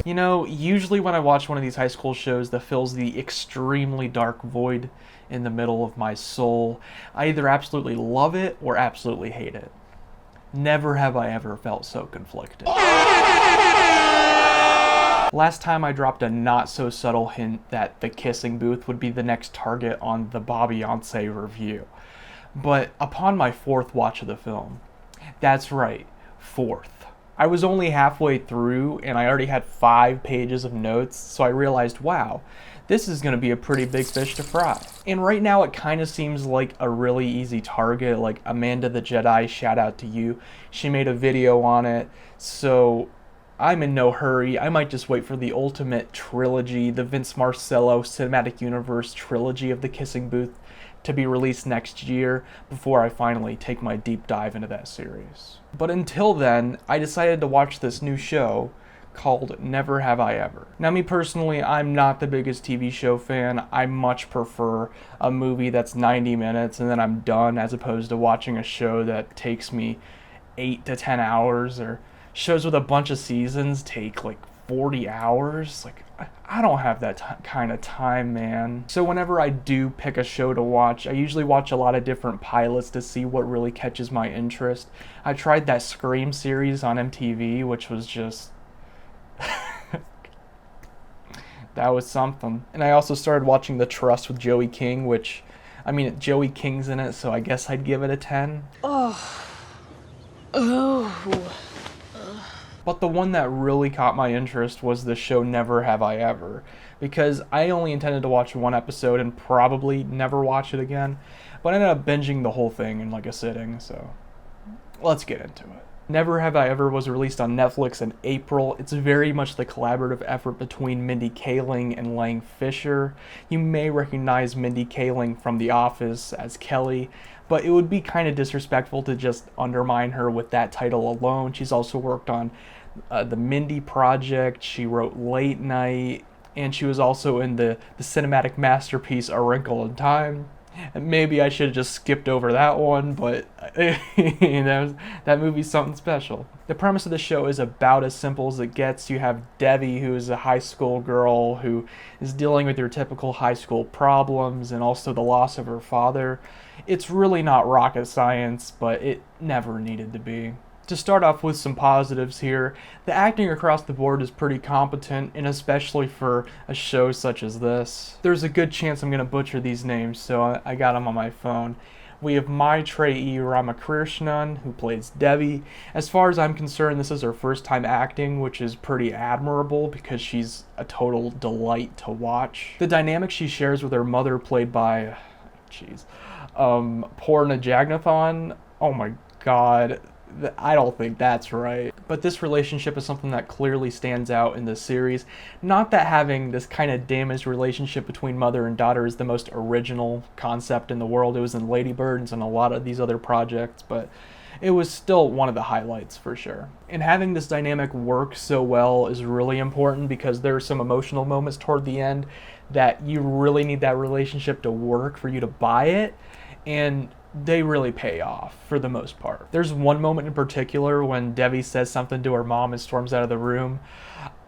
You know, usually when I watch one of these high school shows that fills the extremely dark void in the middle of my soul, I either absolutely love it or absolutely hate it. Never have I ever felt so conflicted. Last time I dropped a not so subtle hint that the kissing booth would be the next target on the Bobbeyonce review. But upon my fourth watch of the film, that's right, fourth, I was only halfway through and I already had 5 pages of notes, so I realized, wow, this is going to be a pretty big fish to fry. And right now it kind of seems like a really easy target, like Amanda the Jedi, shout out to you. She made a video on it, so I'm in no hurry. I might just wait for the ultimate trilogy, the Vince Marcello Cinematic Universe trilogy of the Kissing Booth, to be released next year before I finally take my deep dive into that series. But until then, I decided to watch this new show called Never Have I Ever. Now, me personally, I'm not the biggest TV show fan. I much prefer a movie that's 90 minutes and then I'm done, as opposed to watching a show that takes me 8 to 10 hours, or shows with a bunch of seasons take like 40 hours. Like, I don't have that kind of time, man. So whenever I do pick a show to watch, I usually watch a lot of different pilots to see what really catches my interest. I tried that Scream series on MTV, which was just that was something. And I also started watching The Trust with Joey King, which, I mean, Joey King's in it, so I guess I'd give it a 10. Oh. Oh. But the one that really caught my interest was the show Never Have I Ever, because I only intended to watch one episode and probably never watch it again, but I ended up binging the whole thing in like a sitting, so let's get into it. Never Have I Ever was released on Netflix in April. It's very much the collaborative effort between Mindy Kaling and Lang Fisher. You may recognize Mindy Kaling from The Office as Kelly, but it would be kind of disrespectful to just undermine her with that title alone. She's also worked on The Mindy Project, she wrote Late Night, and she was also in the cinematic masterpiece A Wrinkle in Time. And maybe I should have just skipped over that one, but that movie's something special. The premise of the show is about as simple as it gets. You have Debbie, who is a high school girl who is dealing with your typical high school problems and also the loss of her father. It's really not rocket science, but it never needed to be. To start off with some positives here, the acting across the board is pretty competent, and especially for a show such as this. There's a good chance I'm going to butcher these names, so I got them on my phone. We have Maitreyi Ramakrishnan, who plays Debbie. As far as I'm concerned, this is her first time acting, which is pretty admirable because she's a total delight to watch. The dynamic she shares with her mother, played by, Poorna Jagnathan, oh my god, I don't think that's right. But this relationship is something that clearly stands out in this series. Not that having this kind of damaged relationship between mother and daughter is the most original concept in the world. It was in Lady Birds and a lot of these other projects, but it was still one of the highlights for sure. And having this dynamic work so well is really important because there are some emotional moments toward the end that you really need that relationship to work for you to buy it, and they really pay off for the most part. There's one moment in particular when Debbie says something to her mom and storms out of the room.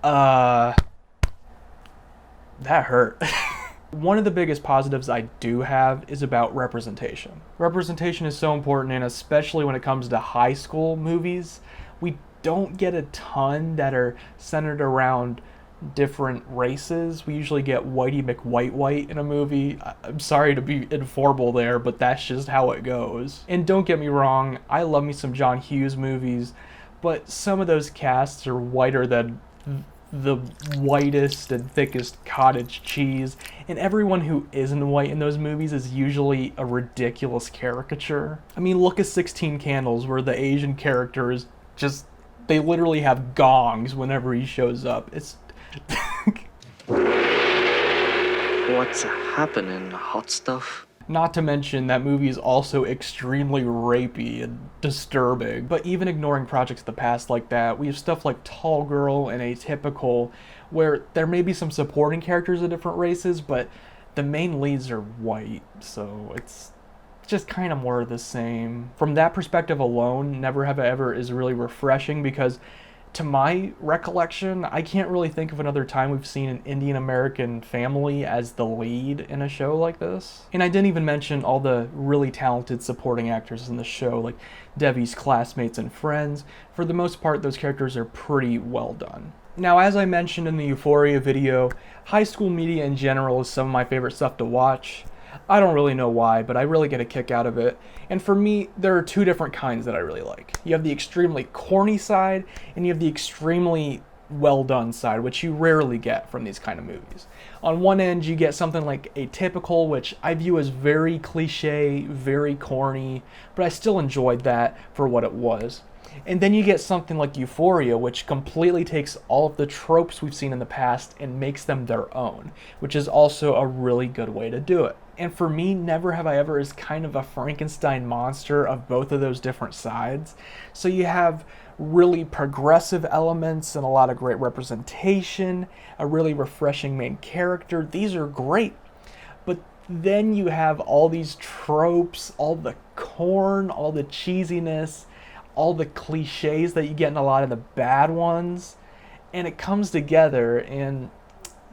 That hurt. One of the biggest positives I do have is about representation. Representation is so important, and especially when it comes to high school movies, we don't get a ton that are centered around different races. We usually get Whitey McWhite in a movie. I'm sorry to be informal there, but that's just how it goes. And don't get me wrong, I love me some John Hughes movies, but some of those casts are whiter than the whitest and thickest cottage cheese, and everyone who isn't white in those movies is usually a ridiculous caricature. I mean, look at 16 Candles, where the Asian character is just, they literally have gongs whenever he shows up. It's What's happening, hot stuff? Not to mention, that movie is also extremely rapey and disturbing. But even ignoring projects of the past like that, we have stuff like Tall Girl and Atypical, where there may be some supporting characters of different races, but the main leads are white, so it's just kind of more of the same. From that perspective alone, Never Have I Ever is really refreshing because to my recollection, I can't really think of another time we've seen an Indian American family as the lead in a show like this. And I didn't even mention all the really talented supporting actors in the show, like Devi's classmates and friends. For the most part, those characters are pretty well done. Now, as I mentioned in the Euphoria video, high school media in general is some of my favorite stuff to watch. I don't really know why, but I really get a kick out of it. And for me, there are two different kinds that I really like. You have the extremely corny side, and you have the extremely well done side, which you rarely get from these kind of movies. On one end, you get something like Atypical, which I view as very cliche, very corny, but I still enjoyed that for what it was. And then you get something like Euphoria, which completely takes all of the tropes we've seen in the past and makes them their own, which is also a really good way to do it. And for me, Never Have I Ever is kind of a Frankenstein monster of both of those different sides. So you have really progressive elements and a lot of great representation, a really refreshing main character. These are great. But then you have all these tropes, all the corn, all the cheesiness, all the cliches that you get in a lot of the bad ones, and it comes together, and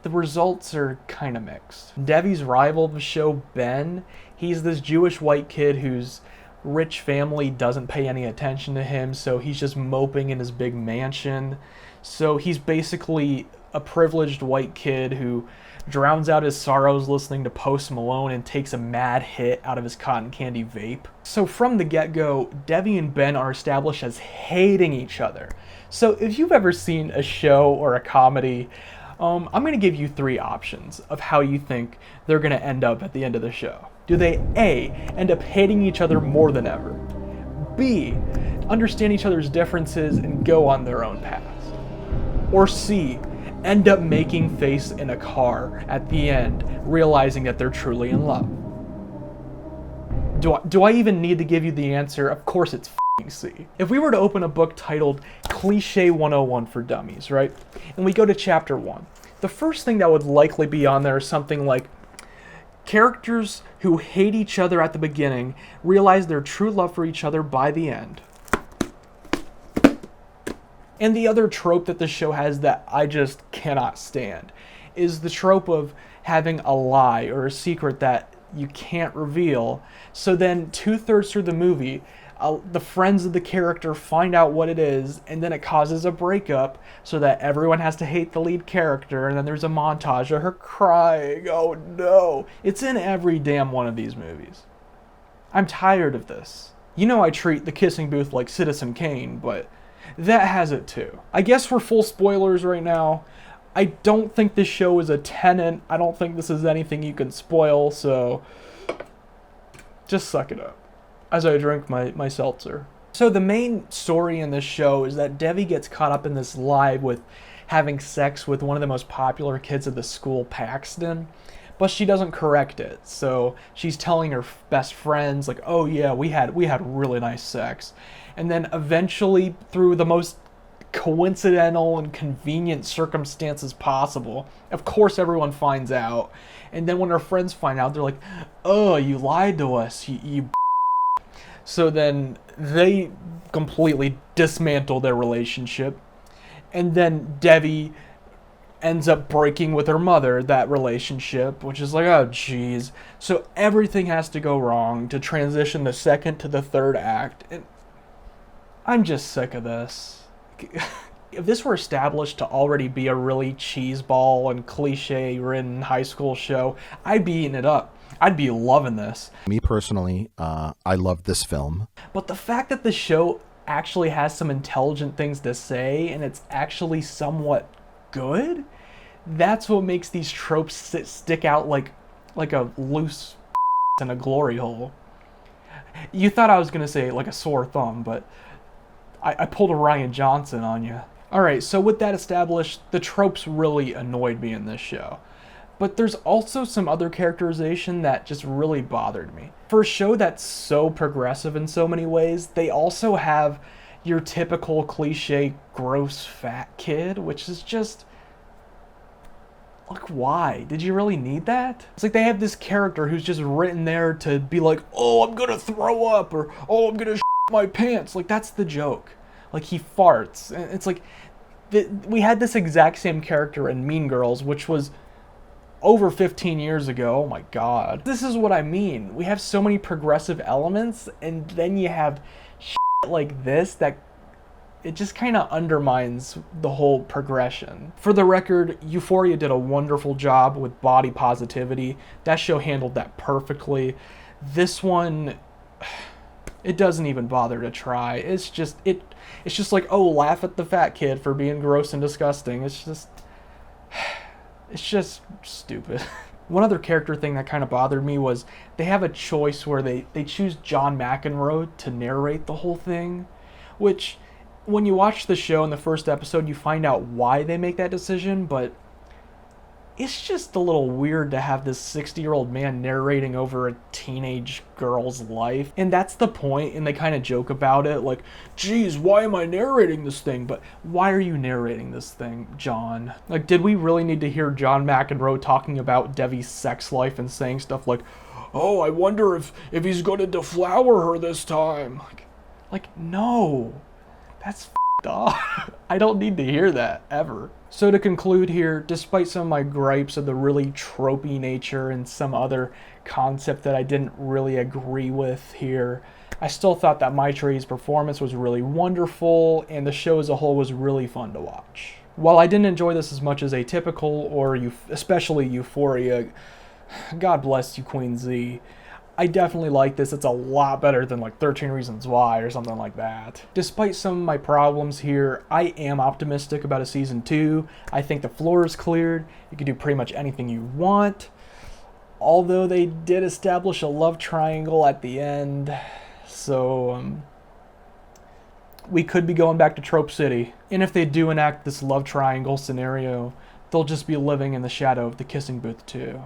the results are kind of mixed. Devi's rival of the show, Ben, he's this Jewish white kid whose rich family doesn't pay any attention to him, so he's just moping in his big mansion. So he's basically a privileged white kid who drowns out his sorrows listening to Post Malone and takes a mad hit out of his cotton candy vape. So from the get-go, Devi and Ben are established as hating each other. So if you've ever seen a show or a comedy, I'm going to give you three options of how you think they're going to end up at the end of the show. Do they A, end up hating each other more than ever? B, understand each other's differences and go on their own paths? Or C, end up making face in a car at the end, realizing that they're truly in love? Do I even need to give you the answer? Of course it's f***ing C. If we were to open a book titled Cliche 101 for Dummies, right? And we go to chapter 1, the first thing that would likely be on there is something like, characters who hate each other at the beginning realize their true love for each other by the end. And the other trope that the show has that I just cannot stand is the trope of having a lie or a secret that you can't reveal. So then 2/3 through the movie, the friends of the character find out what it is, and then it causes a breakup so that everyone has to hate the lead character, and then there's a montage of her crying. Oh no. It's in every damn one of these movies. I'm tired of this. You know I treat The Kissing Booth like Citizen Kane, but that has it too. I guess for full spoilers right now, I don't think this show is a tenant. I don't think this is anything you can spoil, so just suck it up as I drink my seltzer. So the main story in this show is that Devi gets caught up in this lie with having sex with one of the most popular kids at the school, Paxton, but she doesn't correct it. So she's telling her best friends, like, oh yeah, we had really nice sex. And then eventually, through the most coincidental and convenient circumstances possible, of course everyone finds out. And then when her friends find out, they're like, oh, you lied to us, you So then they completely dismantle their relationship. And then Devi ends up breaking with her mother that relationship, which is like, oh geez. So everything has to go wrong to transition the second to the third act. And I'm just sick of this. If this were established to already be a really cheeseball and cliche-ridden high school show, I'd be eating it up. I'd be loving this. Me personally, I love this film. But the fact that the show actually has some intelligent things to say and it's actually somewhat good, that's what makes these tropes stick out like a loose in a glory hole. You thought I was going to say like a sore thumb, but I pulled a Ryan Johnson on you. Alright, so with that established, the tropes really annoyed me in this show. But there's also some other characterization that just really bothered me. For a show that's so progressive in so many ways, they also have your typical cliche gross fat kid, which is just... like, why? Did you really need that? It's like they have this character who's just written there to be like, oh, I'm gonna throw up, or oh, I'm gonna shit my pants. Like, that's the joke. Like, he farts. And it's like, We had this exact same character in Mean Girls, which was over 15 years ago. Oh my god. This is what I mean. We have so many progressive elements, and then you have shit like this that it just kind of undermines the whole progression. For the record, Euphoria did a wonderful job with body positivity. That show handled that perfectly. This one, it doesn't even bother to try. It's just like, oh, laugh at the fat kid for being gross and disgusting. It's just stupid. One other character thing that kind of bothered me was they have a choice where they choose John McEnroe to narrate the whole thing, which when you watch the show in the first episode, you find out why they make that decision, but it's just a little weird to have this 60-year-old man narrating over a teenage girl's life. And that's the point, and they kind of joke about it, like, geez, why am I narrating this thing? But why are you narrating this thing, John? Like, did we really need to hear John McEnroe talking about Devi's sex life and saying stuff like, oh, I wonder if he's going to deflower her this time? Like, no. That's f***ed up. I don't need to hear that, ever. So to conclude here, despite some of my gripes of the really tropey nature and some other concept that I didn't really agree with here, I still thought that Maitrey's performance was really wonderful, and the show as a whole was really fun to watch. While I didn't enjoy this as much as Atypical, or especially Euphoria, God bless you, Queen Z, I definitely like this. It's a lot better than like 13 Reasons Why or something like that. Despite some of my problems here, I am optimistic about a season 2. I think the floor is cleared. You can do pretty much anything you want. Although they did establish a love triangle at the end. So, we could be going back to Trope City. And if they do enact this love triangle scenario, they'll just be living in the shadow of the kissing booth too.